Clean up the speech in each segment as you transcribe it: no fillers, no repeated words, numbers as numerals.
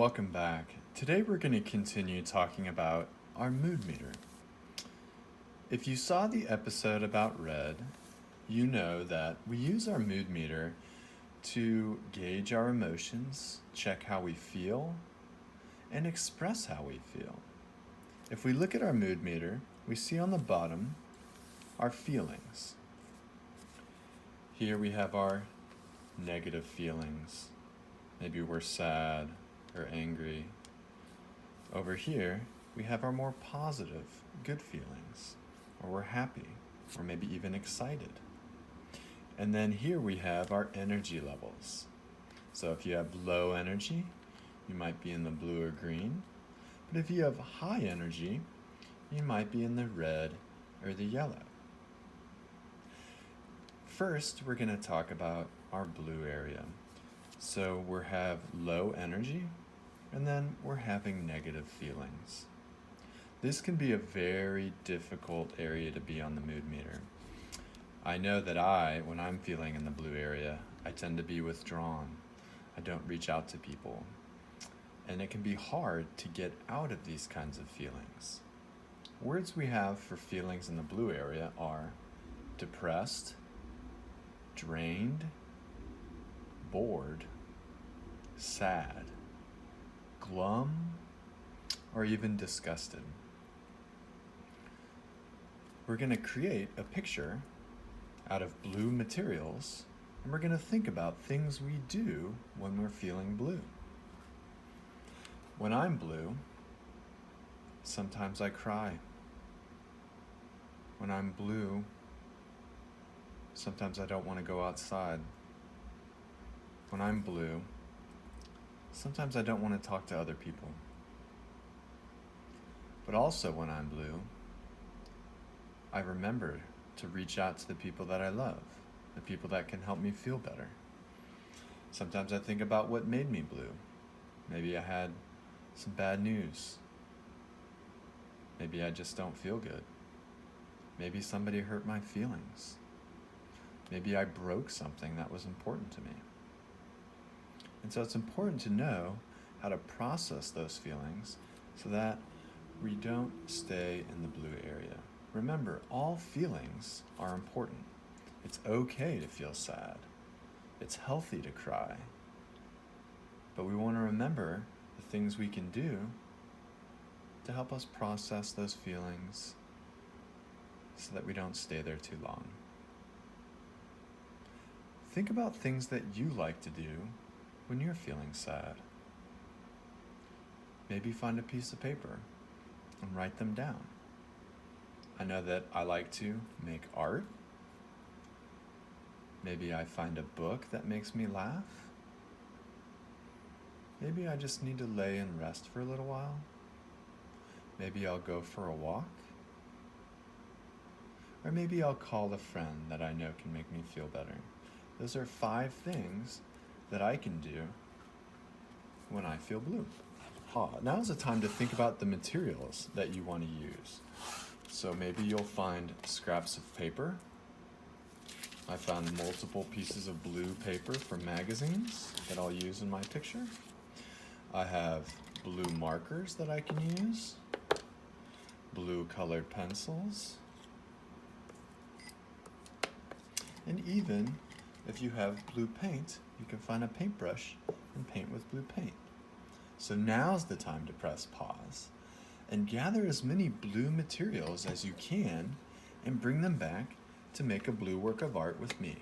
welcome back. Today we're going to continue talking about our mood meter. If you saw the episode about red, you know that we use our mood meter to gauge our emotions, check how we feel, and express how we feel. If we look at our mood meter, we see on the bottom our feelings. Here we have our negative feelings. Maybe we're sad or angry. Over here, we have our more positive, good feelings, or we're happy, or maybe even excited. And then here we have our energy levels. So if you have low energy, you might be in the blue or green. But if you have high energy, you might be in the red or the yellow. First, we're going to talk about our blue area. So we have low energy, and then we're having negative feelings. This can be a very difficult area to be on the mood meter. I know that when I'm feeling in the blue area, I tend to be withdrawn. I don't reach out to people. And it can be hard to get out of these kinds of feelings. Words we have for feelings in the blue area are depressed, drained, bored, sad, glum, or even disgusted. We're going to create a picture out of blue materials, and we're going to think about things we do when we're feeling blue. When I'm blue, sometimes I cry. When I'm blue, sometimes I don't want to go outside. When I'm blue, sometimes I don't want to talk to other people. But also when I'm blue, I remember to reach out to the people that I love, the people that can help me feel better. Sometimes I think about what made me blue. Maybe I had some bad news. Maybe I just don't feel good. Maybe somebody hurt my feelings. Maybe I broke something that was important to me. And so it's important to know how to process those feelings so that we don't stay in the blue area. Remember, all feelings are important. It's okay to feel sad. It's healthy to cry. But we want to remember the things we can do to help us process those feelings so that we don't stay there too long. Think about things that you like to do when you're feeling sad. Maybe find a piece of paper and write them down. I know that I like to make art. Maybe I find a book that makes me laugh. Maybe I just need to lay and rest for a little while. Maybe I'll go for a walk. Or maybe I'll call a friend that I know can make me feel better. Those are 5 things that I can do when I feel blue. Now is the time to think about the materials that you want to use. So maybe you'll find scraps of paper. I found multiple pieces of blue paper from magazines that I'll use in my picture. I have blue markers that I can use, blue colored pencils, and even if you have blue paint, you can find a paintbrush and paint with blue paint. So now's the time to press pause and gather as many blue materials as you can and bring them back to make a blue work of art with me.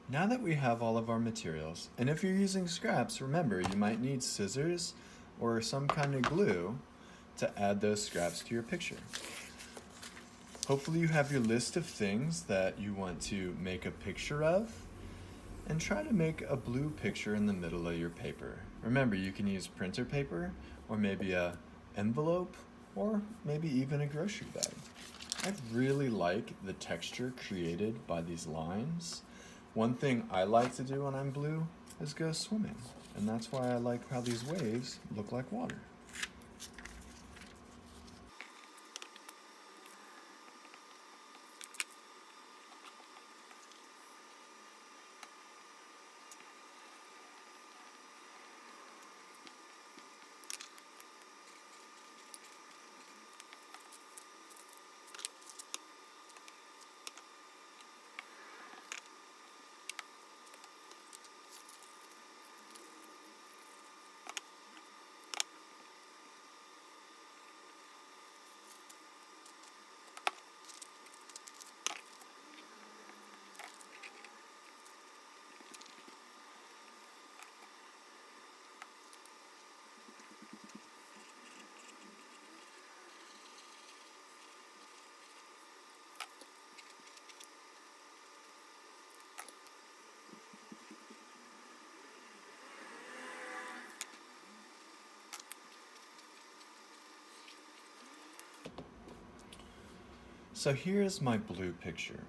Now that we have all of our materials, and if you're using scraps, remember you might need scissors or some kind of glue to add those scraps to your picture. Hopefully you have your list of things that you want to make a picture of, and try to make a blue picture in the middle of your paper. Remember, you can use printer paper, or maybe an envelope, or maybe even a grocery bag. I really like the texture created by these lines. One thing I like to do when I'm blue is go swimming, and that's why I like how these waves look like water. So here's my blue picture.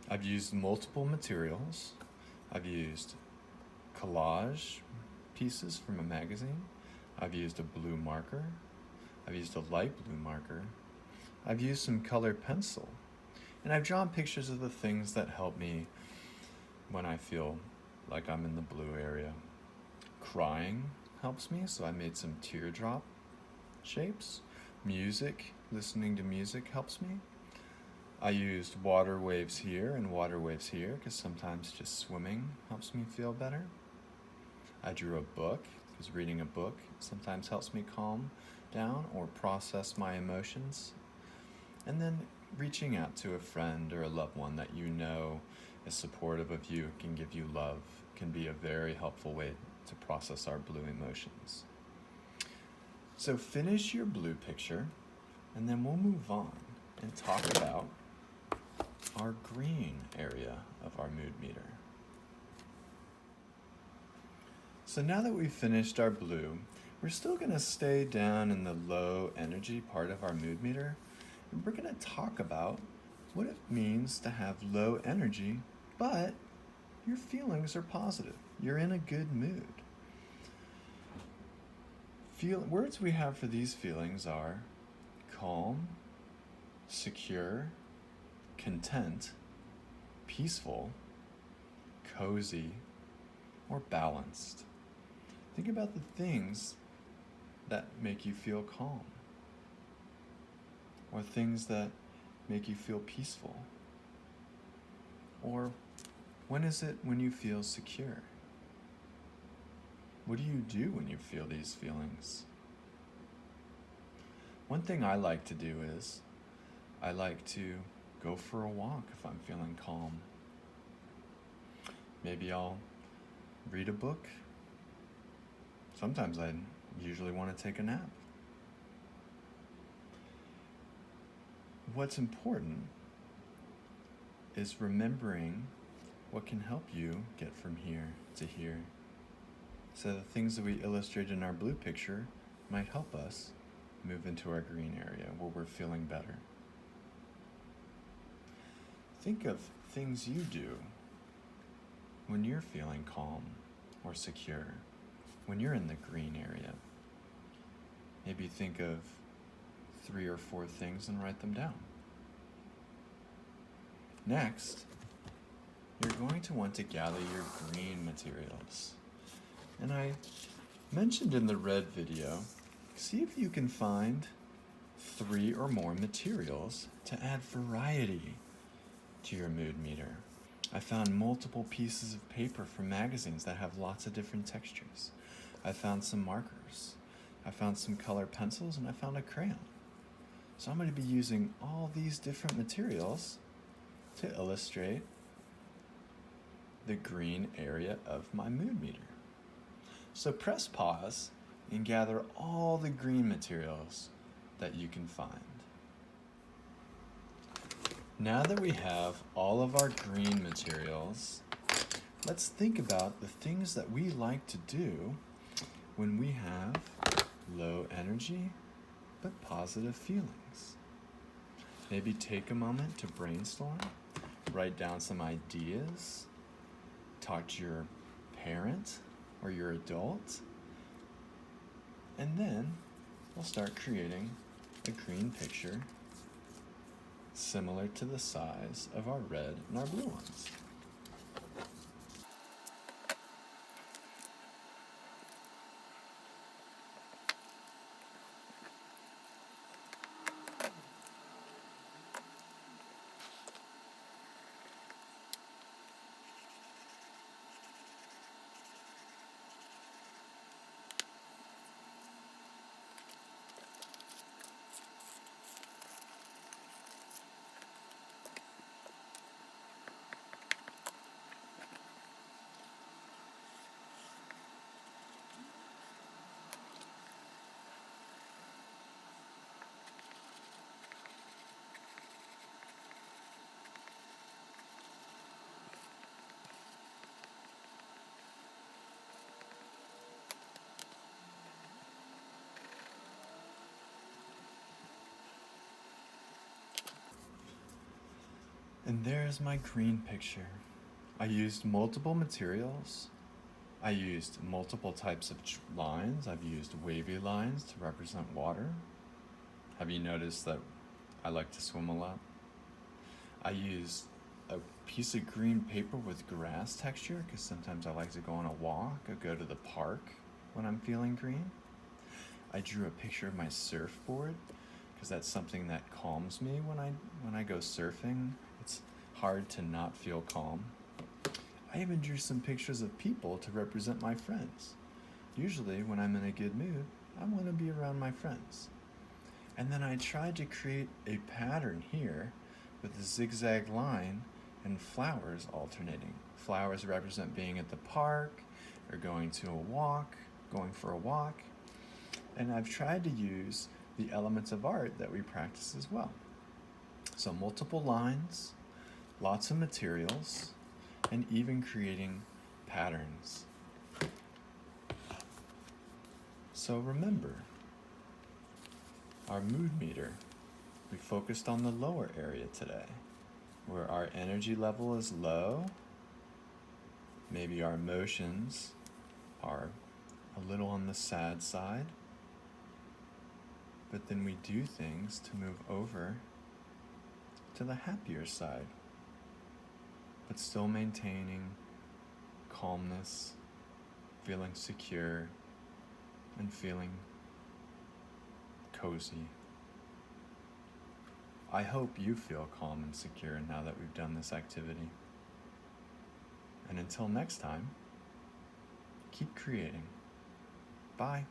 I've used multiple materials. I've used collage pieces from a magazine. I've used a blue marker. I've used a light blue marker. I've used some colored pencil. And I've drawn pictures of the things that help me when I feel like I'm in the blue area. Crying helps me, so I made some teardrop shapes. Music, listening to music helps me. I used water waves here and water waves here because sometimes just swimming helps me feel better. I drew a book because reading a book sometimes helps me calm down or process my emotions. And then reaching out to a friend or a loved one that you know is supportive of you, can give you love, can be a very helpful way to process our blue emotions. So finish your blue picture, and then we'll move on and talk about our green area of our mood meter. So now that we've finished our blue, we're still going to stay down in the low energy part of our mood meter, and we're going to talk about what it means to have low energy, but your feelings are positive. You're in a good mood. Words we have for these feelings are calm, secure, content, peaceful, cozy, or balanced. Think about the things that make you feel calm, or things that make you feel peaceful, or when is it when you feel secure? What do you do when you feel these feelings? One thing I like to do is I like to go for a walk if I'm feeling calm. Maybe I'll read a book. Sometimes I usually want to take a nap. What's important is remembering what can help you get from here to here. So the things that we illustrate in our blue picture might help us move into our green area where we're feeling better. Think of things you do when you're feeling calm or secure, when you're in the green area. Maybe think of 3 or 4 things and write them down. Next, you're going to want to gather your green materials. And I mentioned in the red video, see if you can find 3 or more materials to add variety to your mood meter. I found multiple pieces of paper from magazines that have lots of different textures. I found some markers. I found some colored pencils, and I found a crayon. So I'm going to be using all these different materials to illustrate the green area of my mood meter. So press pause and gather all the green materials that you can find. Now that we have all of our green materials, let's think about the things that we like to do when we have low energy but positive feelings. Maybe take a moment to brainstorm, write down some ideas, talk to your parent or your adult, and then we'll start creating a green picture similar to the size of our red and our blue ones. And there's my green picture. I used multiple materials. I used multiple types of lines. I've used wavy lines to represent water. Have you noticed that I like to swim a lot? I used a piece of green paper with grass texture because sometimes I like to go on a walk or go to the park when I'm feeling green. I drew a picture of my surfboard because that's something that calms me when I go surfing. It's hard to not feel calm. I even drew some pictures of people to represent my friends. Usually when I'm in a good mood, I want to be around my friends. And then I tried to create a pattern here with a zigzag line and flowers alternating. Flowers represent being at the park or going for a walk. And I've tried to use the elements of art that we practice as well. So multiple lines, lots of materials, and even creating patterns. So remember, our mood meter, we focused on the lower area today, where our energy level is low. Maybe our emotions are a little on the sad side, but then we do things to move over to the happier side, but still maintaining calmness, feeling secure, and feeling cozy. I hope you feel calm and secure now that we've done this activity. And until next time, keep creating. Bye.